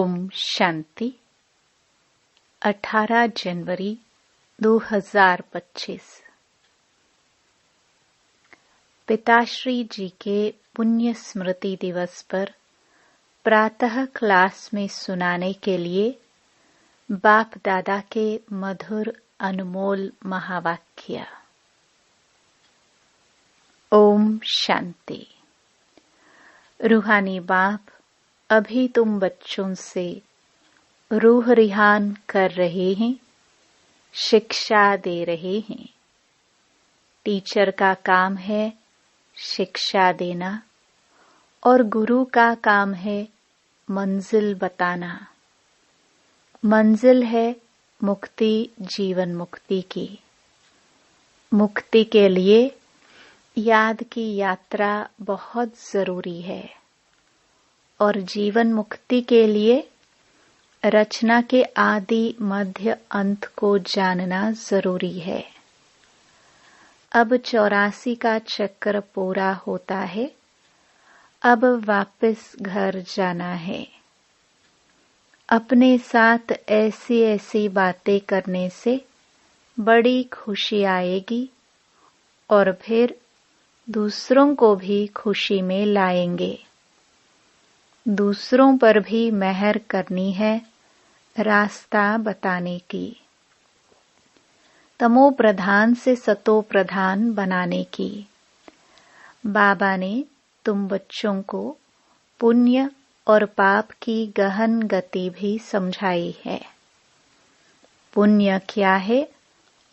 ओम शांति। 18 जनवरी 2025। पिताश्री जी के पुण्य स्मृति दिवस पर प्रातः क्लास में सुनाने के लिए बाप दादा के मधुर अनमोल महावाक्य। ओम शांति। रूहानी बाप अभी तुम बच्चों से रूह रिहान कर रहे हैं, शिक्षा दे रहे हैं। टीचर का काम है शिक्षा देना और गुरु का काम है मंजिल बताना। मंजिल है मुक्ति, जीवन मुक्ति की। मुक्ति के लिए याद की यात्रा बहुत जरूरी है और जीवन मुक्ति के लिए रचना के आदि मध्य अंत को जानना जरूरी है। अब 84 का चक्र पूरा होता है। अब वापस घर जाना है। अपने साथ ऐसी ऐसी बातें करने से बड़ी खुशी आएगी और फिर दूसरों को भी खुशी में लाएंगे। दूसरों पर भी मेहर करनी है, रास्ता बताने की। तमो प्रधान से सतो प्रधान बनाने की। बाबा ने तुम बच्चों को पुण्य और पाप की गहन गति भी समझाई है। पुण्य क्या है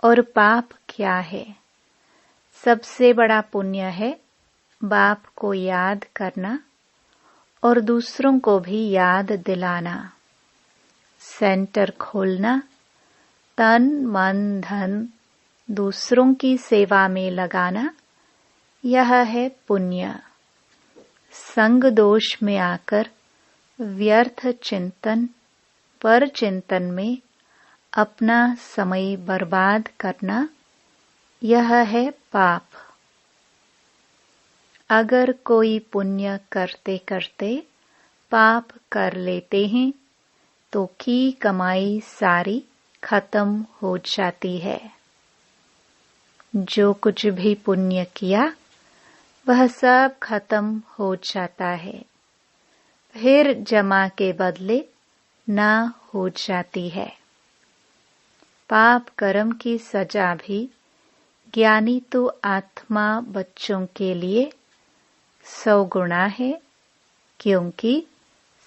और पाप क्या है? सबसे बड़ा पुण्य है बाप को याद करना और दूसरों को भी याद दिलाना। सेंटर खोलना, तन मन धन दूसरों की सेवा में लगाना, यह है पुण्य। संग दोष में आकर व्यर्थ चिंतन पर चिंतन में अपना समय बर्बाद करना, यह है पाप। अगर कोई पुण्य करते करते पाप कर लेते हैं तो की कमाई सारी खत्म हो जाती है। जो कुछ भी पुण्य किया वह सब खत्म हो जाता है, फिर जमा के बदले ना हो जाती है। पाप कर्म की सजा भी ज्ञानी तो आत्मा बच्चों के लिए 100 गुना है, क्योंकि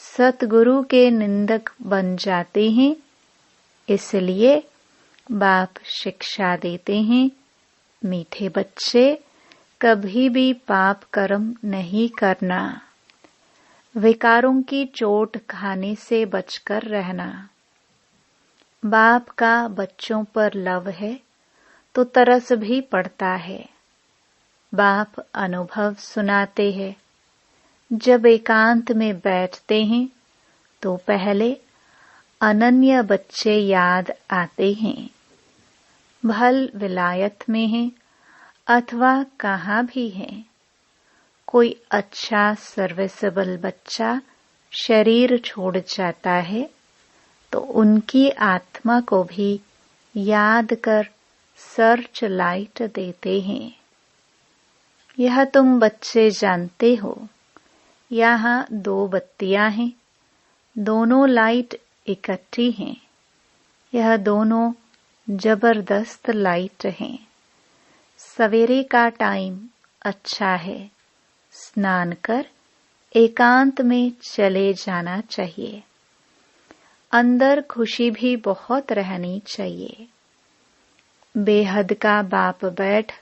सतगुरु के निंदक बन जाते हैं। इसलिए बाप शिक्षा देते हैं, मीठे बच्चे कभी भी पाप कर्म नहीं करना। विकारों की चोट खाने से बचकर रहना। बाप का बच्चों पर लव है तो तरस भी पड़ता है। बाप अनुभव सुनाते हैं। जब एकांत में बैठते हैं तो पहले अनन्य बच्चे याद आते हैं। भल विलायत में हैं अथवा कहाँ भी हैं, कोई अच्छा सर्विसेबल बच्चा शरीर छोड़ जाता है तो उनकी आत्मा को भी याद कर सर्च लाइट देते हैं। यह तुम बच्चे जानते हो, यहाँ 2 बत्तियां हैं, दोनों लाइट इकट्ठी हैं। यह दोनों जबरदस्त लाइट हैं। सवेरे का टाइम अच्छा है। स्नान कर एकांत में चले जाना चाहिए। अंदर खुशी भी बहुत रहनी चाहिए। बेहद का बाप बैठ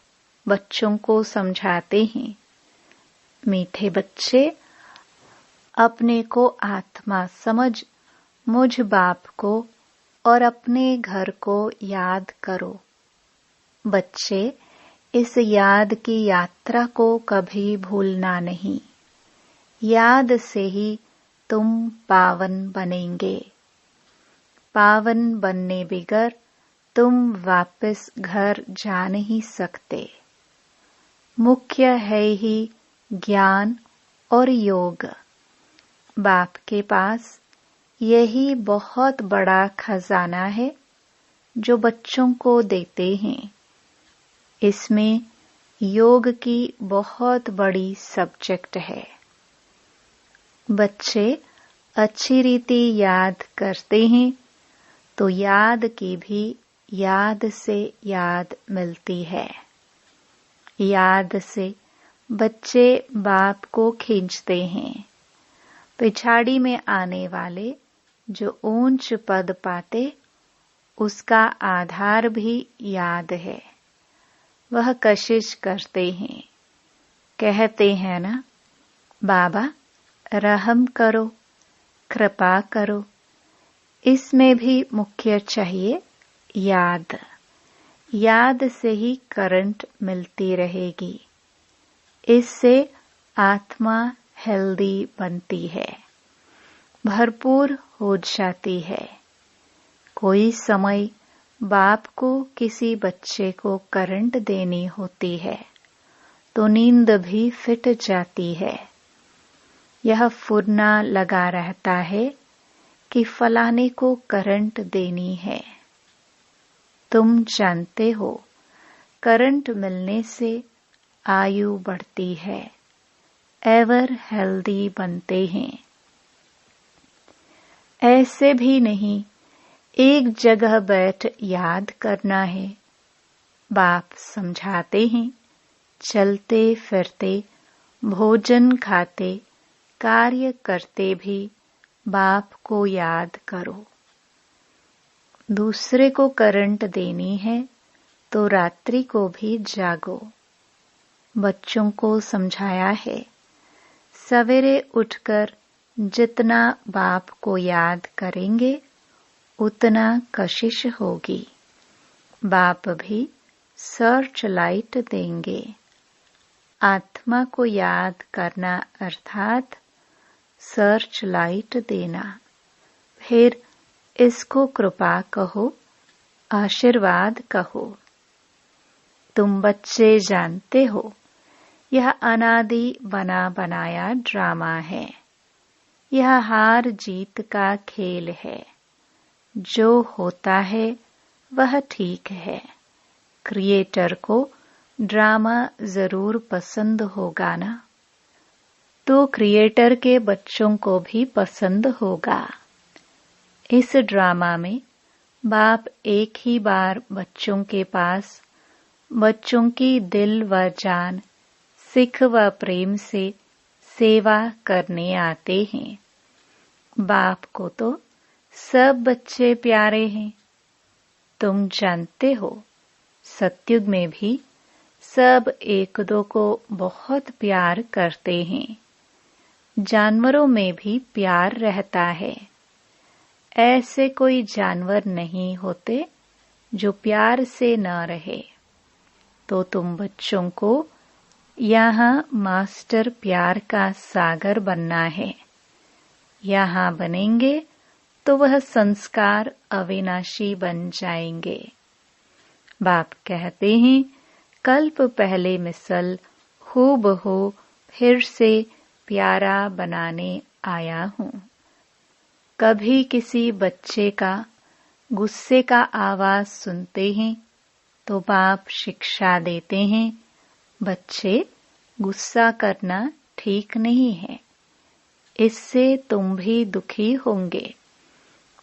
बच्चों को समझाते हैं, मीठे बच्चे अपने को आत्मा समझ मुझ बाप को और अपने घर को याद करो। बच्चे इस याद की यात्रा को कभी भूलना नहीं। याद से ही तुम पावन बनेंगे। पावन बनने बिगर तुम वापस घर जा नहीं सकते। मुख्य है ही ज्ञान और योग। बाप के पास यही बहुत बड़ा खजाना है जो बच्चों को देते हैं। इसमें योग की बहुत बड़ी सब्जेक्ट है। बच्चे अच्छी रीति याद करते हैं तो याद की भी याद से याद मिलती है। याद से बच्चे बाप को खींचते हैं। पिछाड़ी में आने वाले जो ऊंच पद पाते उसका आधार भी याद है। वह कशिश करते हैं, कहते हैं ना, बाबा रहम करो, कृपा करो। इसमें भी मुख्य चाहिए याद। याद से ही करंट मिलती रहेगी। इससे आत्मा हेल्दी बनती है, भरपूर हो जाती है। कोई समय बाप को किसी बच्चे को करंट देनी होती है तो नींद भी फिट जाती है। यह फुरना लगा रहता है कि फलाने को करंट देनी है। तुम जानते हो करंट मिलने से आयु बढ़ती है, एवर हेल्दी बनते हैं। ऐसे भी नहीं एक जगह बैठ याद करना है। बाप समझाते हैं, चलते फिरते, भोजन खाते, कार्य करते भी बाप को याद करो। दूसरे को करंट देनी है तो रात्रि को भी जागो। बच्चों को समझाया है, सवेरे उठकर जितना बाप को याद करेंगे उतना कशिश होगी। बाप भी सर्च लाइट देंगे। आत्मा को याद करना अर्थात सर्च लाइट देना। फिर इसको कृपा कहो, आशीर्वाद कहो। तुम बच्चे जानते हो यह अनादि बना बनाया ड्रामा है। यह हार जीत का खेल है। जो होता है वह ठीक है। क्रिएटर को ड्रामा जरूर पसंद होगा ना, तो क्रिएटर के बच्चों को भी पसंद होगा। इस ड्रामा में बाप एक ही बार बच्चों के पास बच्चों की दिल व जान, सिख व प्रेम से सेवा करने आते हैं। बाप को तो सब बच्चे प्यारे हैं। तुम जानते हो सतयुग में भी सब एक दो को बहुत प्यार करते हैं। जानवरों में भी प्यार रहता है। ऐसे कोई जानवर नहीं होते जो प्यार से न रहे। तो तुम बच्चों को यहाँ मास्टर प्यार का सागर बनना है। यहाँ बनेंगे तो वह संस्कार अविनाशी बन जाएंगे। बाप कहते हैं, कल्प पहले मिसल हूबहू फिर से प्यारा बनाने आया हूँ। कभी किसी बच्चे का गुस्से का आवाज सुनते हैं तो बाप शिक्षा देते हैं, बच्चे गुस्सा करना ठीक नहीं है। इससे तुम भी दुखी होंगे,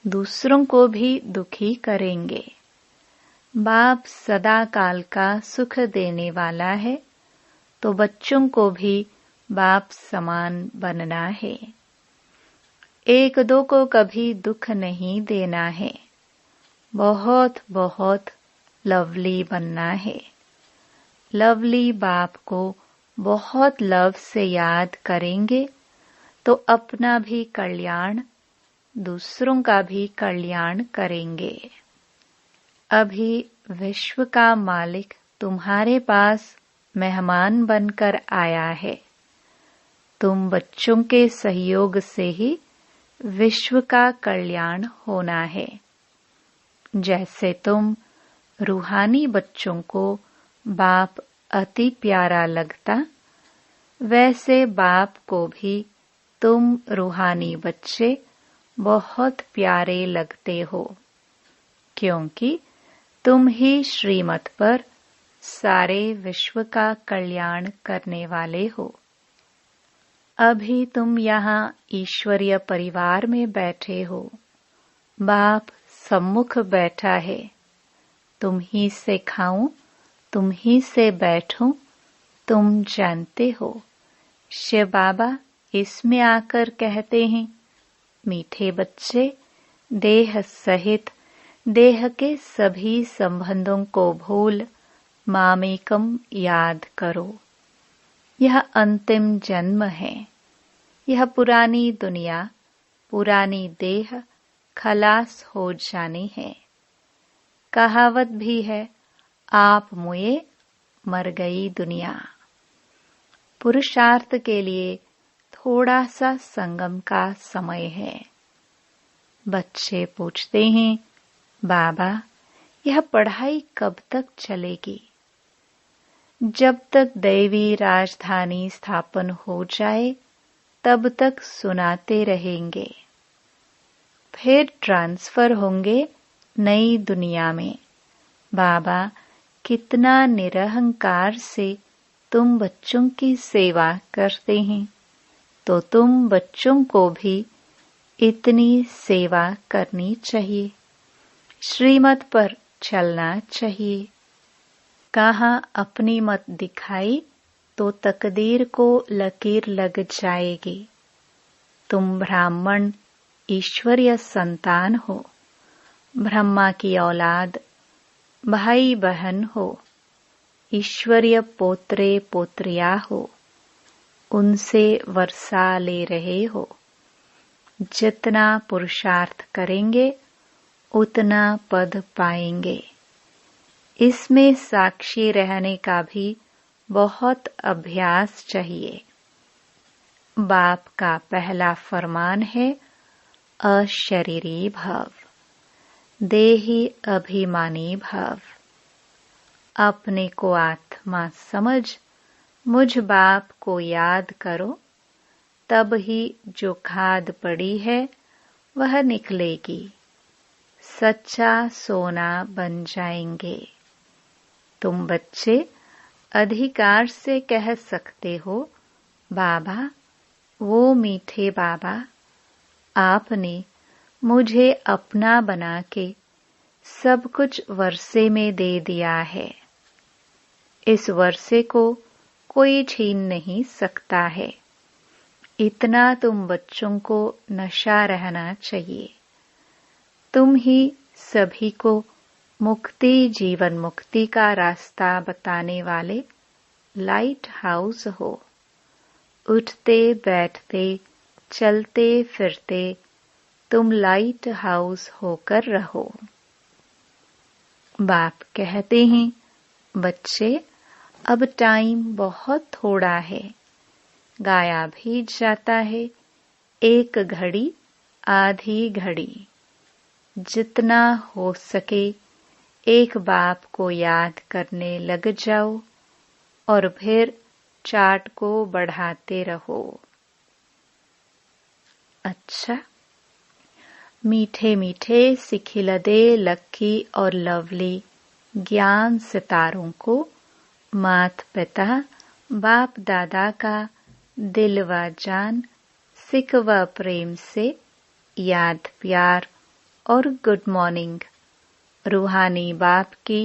दूसरों को भी दुखी करेंगे। बाप सदा काल का सुख देने वाला है, तो बच्चों को भी बाप समान बनना है। एक दो को कभी दुख नहीं देना है। बहुत बहुत लवली बनना है। लवली बाप को बहुत लव से याद करेंगे तो अपना भी कल्याण, दूसरों का भी कल्याण करेंगे। अभी विश्व का मालिक तुम्हारे पास मेहमान बनकर आया है। तुम बच्चों के सहयोग से ही विश्व का कल्याण होना है। जैसे तुम रूहानी बच्चों को बाप अति प्यारा लगता, वैसे बाप को भी तुम रूहानी बच्चे बहुत प्यारे लगते हो, क्योंकि तुम ही श्रीमत पर सारे विश्व का कल्याण करने वाले हो। अभी तुम यहाँ ईश्वरीय परिवार में बैठे हो। बाप सम्मुख बैठा है। तुम ही से खाऊं, तुम ही से बैठूं, तुम जानते हो। शिव बाबा इसमें आकर कहते हैं, मीठे बच्चे, देह सहित देह के सभी संबंधों को भूल मामेकम याद करो। यह अंतिम जन्म है। यह पुरानी दुनिया, पुरानी देह खलास हो जानी है। कहावत भी है, आप मुए मर गई दुनिया। पुरुषार्थ के लिए थोड़ा सा संगम का समय है। बच्चे पूछते हैं, बाबा यह पढ़ाई कब तक चलेगी? जब तक दैवी राजधानी स्थापन हो जाए तब तक सुनाते रहेंगे। फिर ट्रांसफर होंगे नई दुनिया में। बाबा कितना निरहंकार से तुम बच्चों की सेवा करते हैं, तो तुम बच्चों को भी इतनी सेवा करनी चाहिए। श्रीमत पर चलना चाहिए। कहाँ अपनी मत दिखाई तो तकदीर को लकीर लग जाएगी। तुम ब्राह्मण ईश्वरीय संतान हो, ब्रह्मा की औलाद, भाई बहन हो, ईश्वरीय पोत्रे पोत्रिया हो, उनसे वर्षा ले रहे हो। जितना पुरुषार्थ करेंगे उतना पद पाएंगे। इसमें साक्षी रहने का भी बहुत अभ्यास चाहिए। बाप का पहला फरमान है, अशरीरी भव, देही अभिमानी भव। अपने को आत्मा समझ मुझ बाप को याद करो, तब ही जो खाद पड़ी है वह निकलेगी। सच्चा सोना बन जाएंगे। तुम बच्चे अधिकार से कह सकते हो, बाबा, वो मीठे बाबा, आपने मुझे अपना बना के सब कुछ वर्षे में दे दिया है। इस वर्षे को कोई छीन नहीं सकता है। इतना तुम बच्चों को नशा रहना चाहिए। तुम ही सभी को मुक्ति, जीवन मुक्ति का रास्ता बताने वाले लाइट हाउस हो। उठते बैठते चलते फिरते तुम लाइट हाउस होकर रहो। बाप कहते हैं, बच्चे अब टाइम बहुत थोड़ा है, गाया भी जाता है। एक घड़ी आधी घड़ी। जितना हो सके एक बाप को याद करने लग जाओ और फिर चार्ट को बढ़ाते रहो। अच्छा, मीठे मीठे सिखिलदे लक्की और लवली ज्ञान सितारों को मात पिता बाप दादा का दिल व जान सिक व प्रेम से याद प्यार और गुड मॉर्निंग। रूहानी बाप की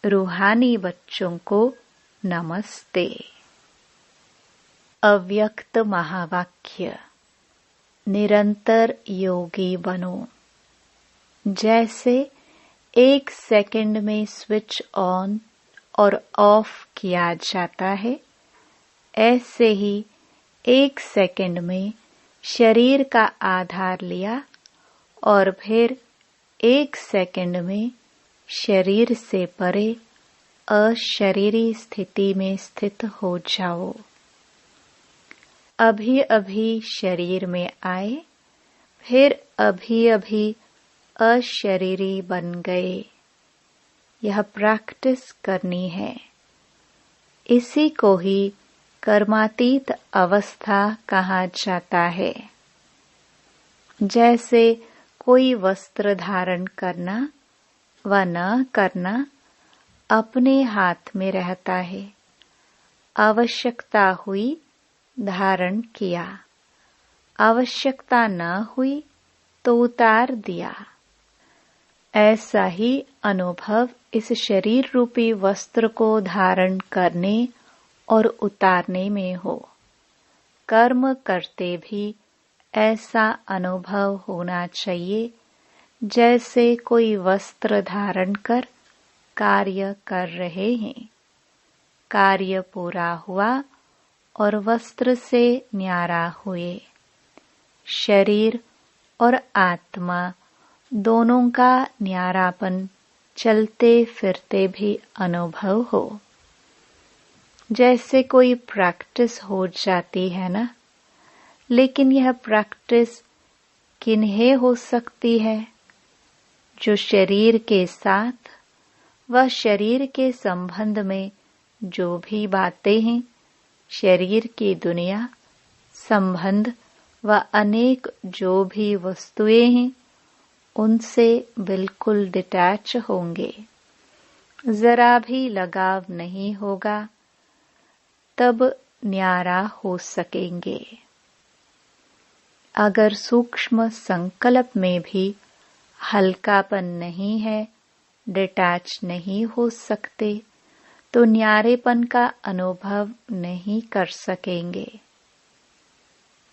रूहानी बच्चों को नमस्ते। अव्यक्त महावाक्य, निरंतर योगी बनो। जैसे 1 सेकंड में स्विच ऑन और ऑफ किया जाता है, ऐसे ही 1 सेकंड में शरीर का आधार लिया और फिर 1 सेकंड में शरीर से परे अशरीरी स्थिति में स्थित हो जाओ। अभी अभी शरीर में आए, फिर अभी अभी अशरीरी बन गए। यह प्रैक्टिस करनी है। इसी को ही कर्मातीत अवस्था कहा जाता है। जैसे कोई वस्त्र धारण करना व न करना अपने हाथ में रहता है। आवश्यकता हुई धारण किया, आवश्यकता न हुई तो उतार दिया। ऐसा ही अनुभव इस शरीर रूपी वस्त्र को धारण करने और उतारने में हो। कर्म करते भी ऐसा अनुभव होना चाहिए जैसे कोई वस्त्र धारण कर कार्य कर रहे हैं। कार्य पूरा हुआ और वस्त्र से न्यारा हुए। शरीर और आत्मा दोनों का न्यारापन चलते फिरते भी अनुभव हो। जैसे कोई प्रैक्टिस हो जाती है ना, लेकिन यह प्रैक्टिस किन्हें हो सकती है? जो शरीर के साथ व शरीर के संबंध में जो भी बातें हैं, शरीर की दुनिया, संबंध व अनेक जो भी वस्तुएं हैं, उनसे बिल्कुल डिटैच होंगे। जरा भी लगाव नहीं होगा, तब न्यारा हो सकेंगे। अगर सूक्ष्म संकल्प में भी हल्कापन नहीं है, डिटैच नहीं हो सकते, तो न्यारेपन का अनुभव नहीं कर सकेंगे।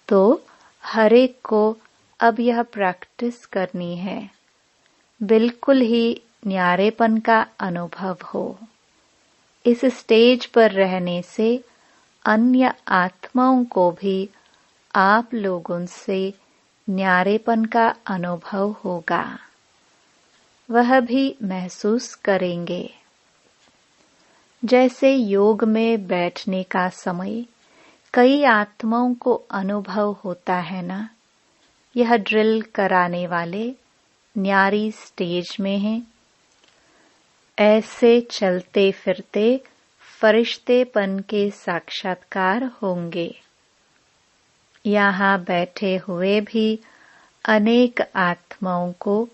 तो हर एक को अब यह प्रैक्टिस करनी है, बिल्कुल ही न्यारेपन का अनुभव हो। इस स्टेज पर रहने से अन्य आत्माओं को भी आप लोगों से न्यारेपन का अनुभव होगा, वह भी महसूस करेंगे। जैसे योग में बैठने का समय कई आत्माओं को अनुभव होता है ना, यह ड्रिल कराने वाले न्यारी स्टेज में हैं। ऐसे चलते फिरते फरिश्तेपन के साक्षात्कार होंगे। यहाँ बैठे हुए भी अनेक आत्माओं को,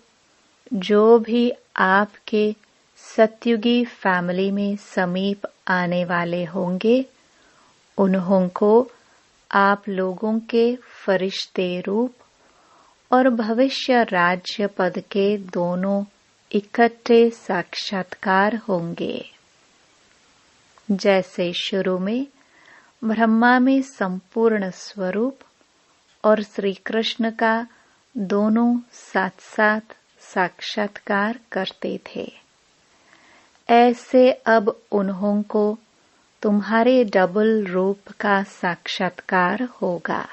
जो भी आपके सतयुगी फैमिली में समीप आने वाले होंगे, उन्हों को आप लोगों के फरिश्ते रूप और भविष्य राज्य पद के दोनों इकट्ठे साक्षात्कार होंगे। जैसे शुरू में ब्रह्मा में संपूर्ण स्वरूप और श्री कृष्ण का दोनों साथ साथ साक्षात्कार करते थे, ऐसे अब उन्हों को तुम्हारे डबल रूप का साक्षात्कार होगा।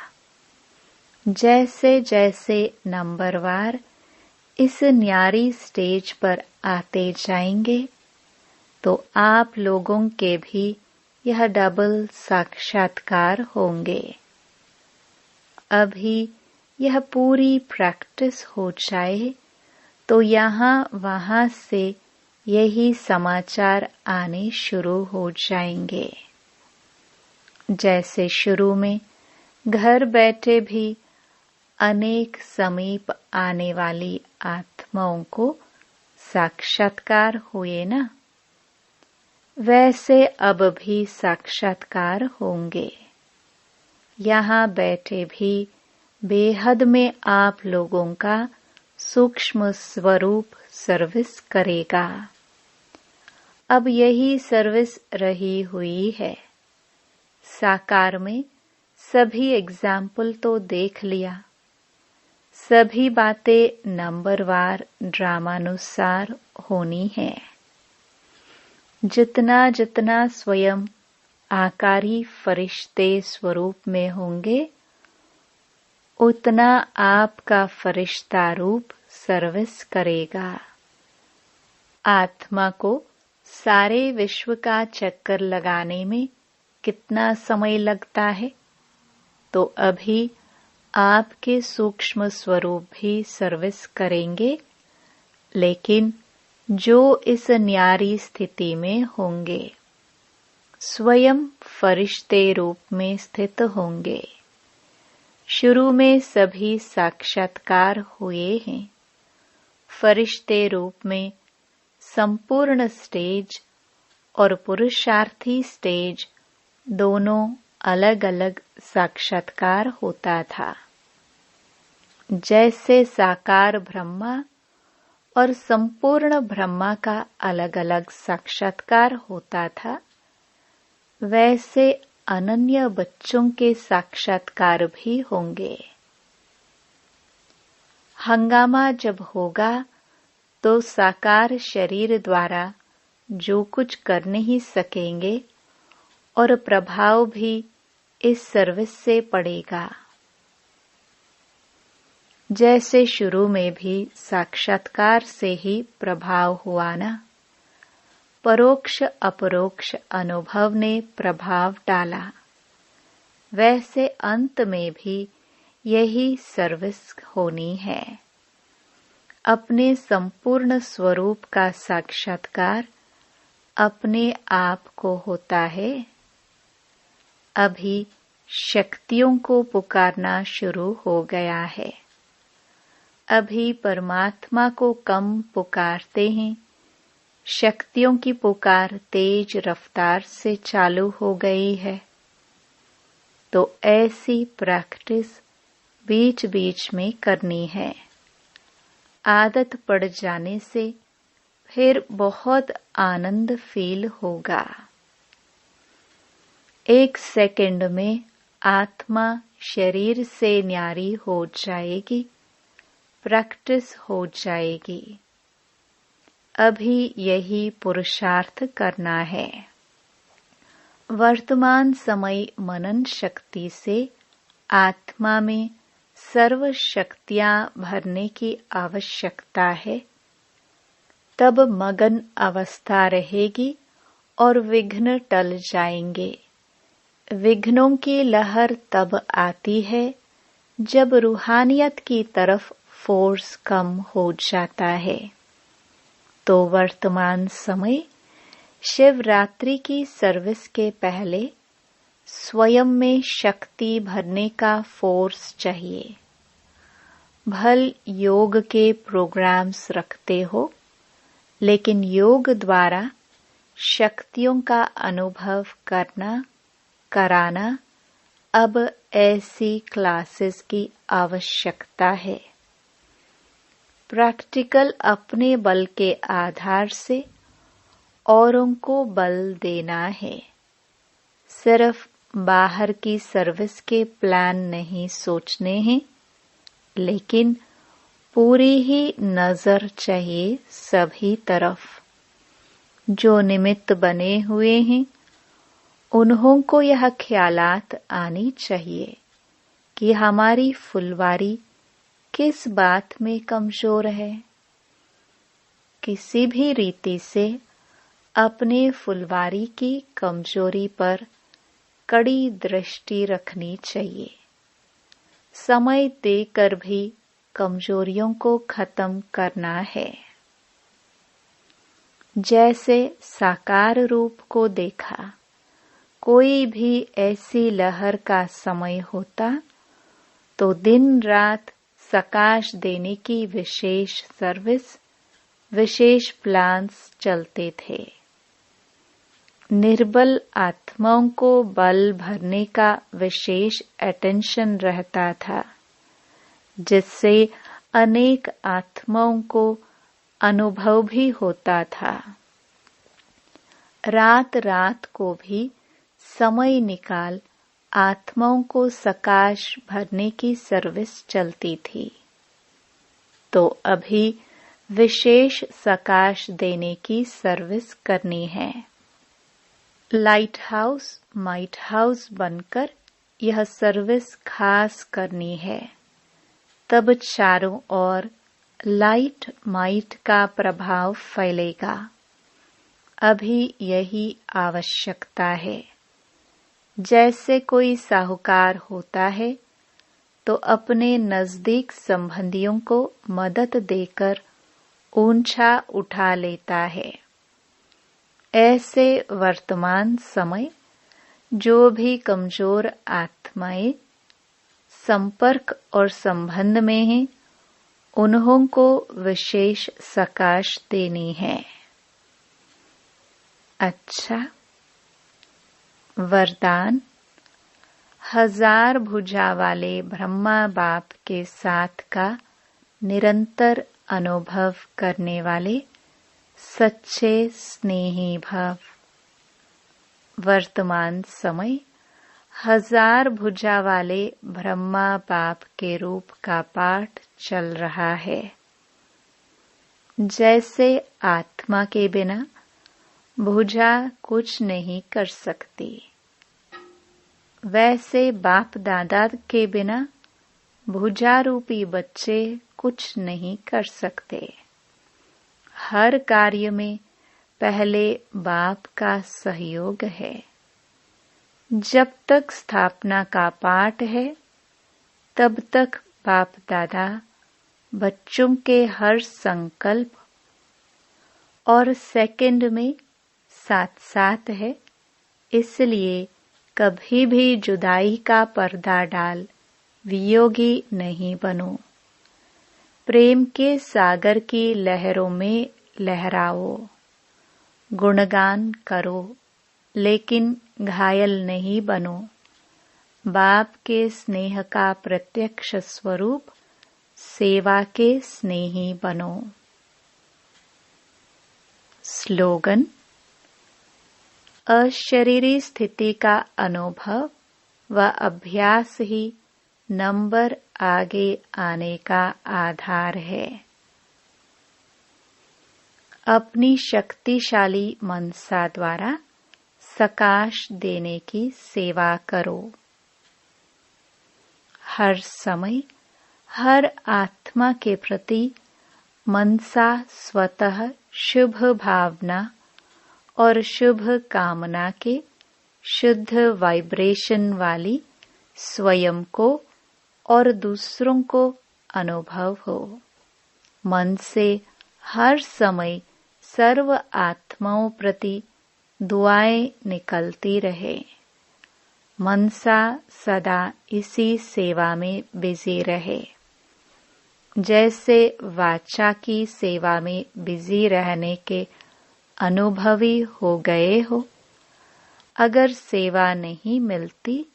जैसे जैसे नंबरवार इस न्यारी स्टेज पर आते जाएंगे, तो आप लोगों के भी यह डबल साक्षात्कार होंगे। अभी यह पूरी प्रैक्टिस हो जाए तो यहाँ वहाँ से यही समाचार आने शुरू हो जाएंगे। जैसे शुरू में घर बैठे भी अनेक समीप आने वाली आत्माओं को साक्षात्कार हुए ना, वैसे अब भी साक्षात्कार होंगे। यहाँ बैठे भी बेहद में आप लोगों का सूक्ष्म स्वरूप सर्विस करेगा। अब यही सर्विस रही हुई है। साकार में सभी एग्जाम्पल तो देख लिया, सभी बातें नंबरवार ड्रामानुसार होनी है। जितना जितना स्वयं आकारी फरिश्ते स्वरूप में होंगे, उतना आपका फरिश्ता रूप सर्विस करेगा। आत्मा को सारे विश्व का चक्कर लगाने में कितना समय लगता है, तो अभी आपके सूक्ष्म स्वरूप भी सर्विस करेंगे, लेकिन जो इस न्यारी स्थिति में होंगे, स्वयं फरिश्ते रूप में स्थित होंगे। शुरू में सभी साक्षात्कार हुए हैं। फरिश्ते रूप में संपूर्ण स्टेज और पुरुषार्थी स्टेज दोनों अलग अलग साक्षात्कार होता था। जैसे साकार ब्रह्मा और संपूर्ण ब्रह्मा का अलग अलग साक्षात्कार होता था, वैसे अनन्य बच्चों के साक्षात्कार भी होंगे। हंगामा जब होगा तो साकार शरीर द्वारा जो कुछ कर नहीं सकेंगे और प्रभाव भी इस सर्विस से पड़ेगा। जैसे शुरू में भी साक्षात्कार से ही प्रभाव हुआ ना, परोक्ष अपरोक्ष अनुभव ने प्रभाव डाला, वैसे अंत में भी यही सर्विस होनी है। अपने संपूर्ण स्वरूप का साक्षात्कार अपने आप को होता है। अभी शक्तियों को पुकारना शुरू हो गया है। अभी परमात्मा को कम पुकारते हैं। शक्तियों की पुकार तेज रफ्तार से चालू हो गई है। तो ऐसी प्रैक्टिस बीच बीच में करनी है। आदत पड़ जाने से फिर बहुत आनंद फील होगा। 1 सेकंड में आत्मा शरीर से न्यारी हो जाएगी, प्रैक्टिस हो जाएगी। अभी यही पुरुषार्थ करना है। वर्तमान समय मनन शक्ति से आत्मा में सर्व शक्तियां भरने की आवश्यकता है। तब मगन अवस्था रहेगी और विघ्न टल जाएंगे। विघ्नों की लहर तब आती है जब रूहानियत की तरफ फोर्स कम हो जाता है। तो वर्तमान समय शिवरात्रि की सर्विस के पहले स्वयं में शक्ति भरने का फोर्स चाहिए। भल योग के प्रोग्राम्स रखते हो, लेकिन योग द्वारा शक्तियों का अनुभव कराना अब ऐसी क्लासेस की आवश्यकता है। प्रैक्टिकल अपने बल के आधार से औरों को बल देना है। सिर्फ बाहर की सर्विस के प्लान नहीं सोचने हैं, लेकिन पूरी ही नजर चाहिए सभी तरफ। जो निमित्त बने हुए हैं, उन्हों को यह ख्यालात आनी चाहिए कि हमारी फुलवारी किस बात में कमजोर है। किसी भी रीति से अपने फुलवारी की कमजोरी पर कड़ी दृष्टि रखनी चाहिए। समय देकर भी कमजोरियों को खत्म करना है। जैसे साकार रूप को देखा, कोई भी ऐसी लहर का समय होता तो दिन रात सकाश देने की विशेष सर्विस, विशेष प्लान्स चलते थे। निर्बल आत्माओं को बल भरने का विशेष अटेंशन रहता था, जिससे अनेक आत्माओं को अनुभव भी होता था। रात रात को भी समय निकाल आत्माओं को सकाश भरने की सर्विस चलती थी। तो अभी विशेष सकाश देने की सर्विस करनी है। लाइट हाउस माइट हाउस बनकर यह सर्विस खास करनी है। तब चारों ओर लाइट माइट का प्रभाव फैलेगा। अभी यही आवश्यकता है। जैसे कोई साहूकार होता है तो अपने नजदीक संबंधियों को मदद देकर ऊंचा उठा लेता है। ऐसे वर्तमान समय जो भी कमजोर आत्माएं संपर्क और संबंध में हैं, उन्हों को विशेष सकाश देनी है। अच्छा, वरदान। 1000 भुजा वाले ब्रह्मा बाप के साथ का निरंतर अनुभव करने वाले सच्चे स्नेही भव। वर्तमान समय 1000 भुजा वाले ब्रह्मा बाप के रूप का पाठ चल रहा है। जैसे आत्मा के बिना भुजा कुछ नहीं कर सकती, वैसे बाप दादा के बिना भुजा रूपी बच्चे कुछ नहीं कर सकते। हर कार्य में पहले बाप का सहयोग है। जब तक स्थापना का पाठ है, तब तक बाप दादा बच्चों के हर संकल्प और सेकंड में साथ साथ है। इसलिए कभी भी जुदाई का पर्दा डाल वियोगी नहीं बनो। प्रेम के सागर की लहरों में लहराओ। गुणगान करो, लेकिन घायल नहीं बनो। बाप के स्नेह का प्रत्यक्ष स्वरूप सेवा के स्नेही बनो। स्लोगन। अशरीरी स्थिति का अनुभव व अभ्यास ही नंबर आगे आने का आधार है। अपनी शक्तिशाली मनसा द्वारा सकाश देने की सेवा करो। हर समय हर आत्मा के प्रति मनसा स्वतः शुभ भावना और शुभ कामना के शुद्ध वाइब्रेशन वाली स्वयं को और दूसरों को अनुभव हो। मन से हर समय सर्व आत्माओं प्रति दुआएं निकलती रहे। मनसा सदा इसी सेवा में बिजी रहे। जैसे वाचा की सेवा में बिजी रहने के अनुभवी हो गए हो। अगर सेवा नहीं मिलती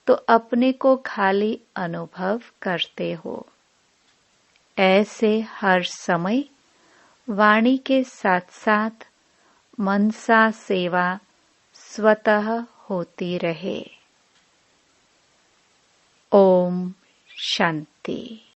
तो अपने को खाली अनुभव करते हो। ऐसे हर समय वाणी के साथ साथ मनसा सेवा स्वतः होती रहे। ओम शांति।